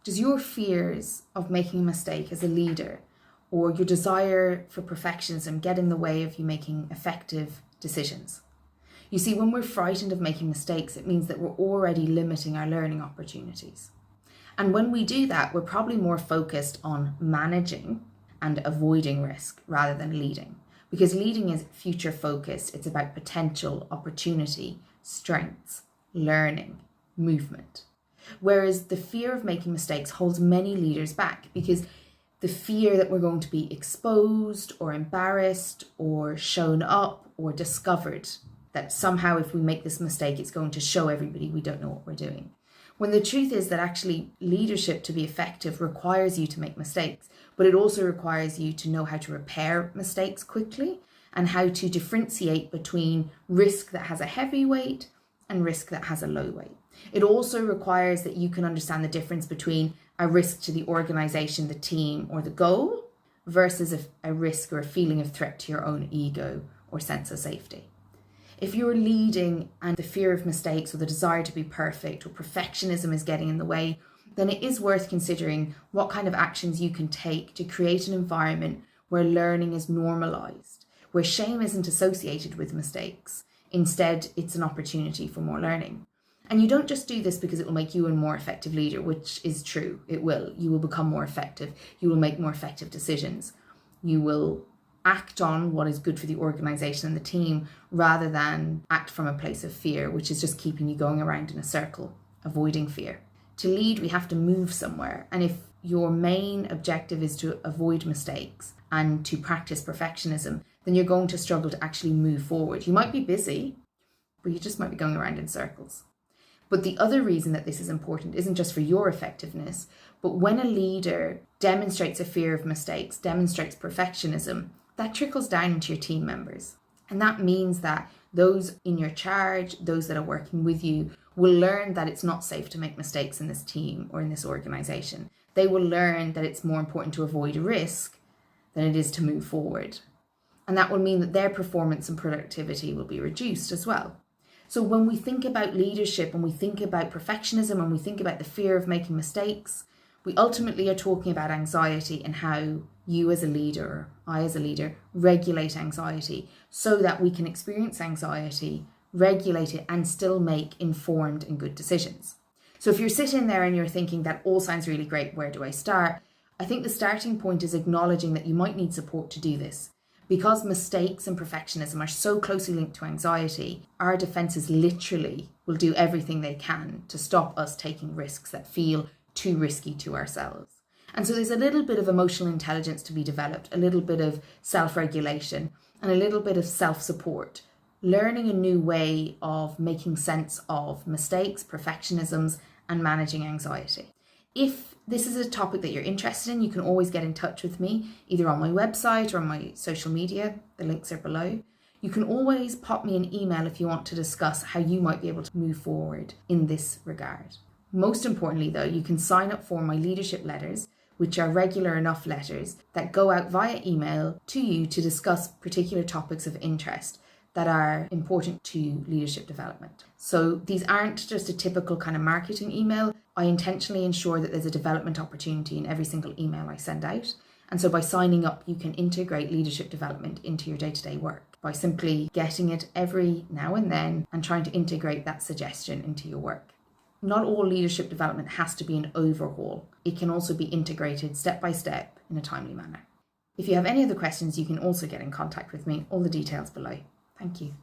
Does your fears of making a mistake as a leader or your desire for perfectionism get in the way of you making effective decisions? You see, when we're frightened of making mistakes, it means that we're already limiting our learning opportunities. And when we do that, we're probably more focused on managing and avoiding risk rather than leading. Because leading is future focused. It's about potential, opportunity, strengths, learning, movement. Whereas the fear of making mistakes holds many leaders back, because the fear that we're going to be exposed or embarrassed or shown up or discovered, that somehow if we make this mistake, it's going to show everybody we don't know what we're doing. When the truth is that actually leadership to be effective requires you to make mistakes, but it also requires you to know how to repair mistakes quickly and how to differentiate between risk that has a heavy weight and risk that has a low weight. It also requires that you can understand the difference between a risk to the organization, the team, or the goal versus a risk or a feeling of threat to your own ego or sense of safety. If you're leading and the fear of mistakes or the desire to be perfect or perfectionism is getting in the way, then it is worth considering what kind of actions you can take to create an environment where learning is normalized, where shame isn't associated with mistakes. Instead, it's an opportunity for more learning. And you don't just do this because it will make you a more effective leader, which is true. It will. You will become more effective. You will make more effective decisions. You will act on what is good for the organization and the team rather than act from a place of fear, which is just keeping you going around in a circle, avoiding fear. To lead, we have to move somewhere. And if your main objective is to avoid mistakes and to practice perfectionism, then you're going to struggle to actually move forward. You might be busy, but you just might be going around in circles. But the other reason that this is important isn't just for your effectiveness, but when a leader demonstrates a fear of mistakes, demonstrates perfectionism, that trickles down into your team members. And that means that those in your charge, those that are working with you, will learn that it's not safe to make mistakes in this team or in this organization. They will learn that it's more important to avoid risk than it is to move forward. And that will mean that their performance and productivity will be reduced as well. So when we think about leadership and we think about perfectionism and we think about the fear of making mistakes, we ultimately are talking about anxiety and how you as a leader, or I as a leader, regulate anxiety so that we can experience anxiety, regulate it, and still make informed and good decisions. So if you're sitting there and you're thinking that all sounds really great, where do I start? I think the starting point is acknowledging that you might need support to do this. Because mistakes and perfectionism are so closely linked to anxiety, our defenses literally will do everything they can to stop us taking risks that feel too risky to ourselves. And so there's a little bit of emotional intelligence to be developed, a little bit of self-regulation, and a little bit of self-support. Learning a new way of making sense of mistakes, perfectionisms, and managing anxiety. If this is a topic that you're interested in, you can always get in touch with me, either on my website or on my social media. The links are below. You can always pop me an email if you want to discuss how you might be able to move forward in this regard. Most importantly, though, you can sign up for my leadership letters, which are regular enough letters that go out via email to you to discuss particular topics of interest that are important to leadership development. So these aren't just a typical kind of marketing email. I intentionally ensure that there's a development opportunity in every single email I send out. And so by signing up, you can integrate leadership development into your day-to-day work by simply getting it every now and then and trying to integrate that suggestion into your work. Not all leadership development has to be an overhaul. It can also be integrated step by step in a timely manner. If you have any other questions, you can also get in contact with me. All the details below. Thank you.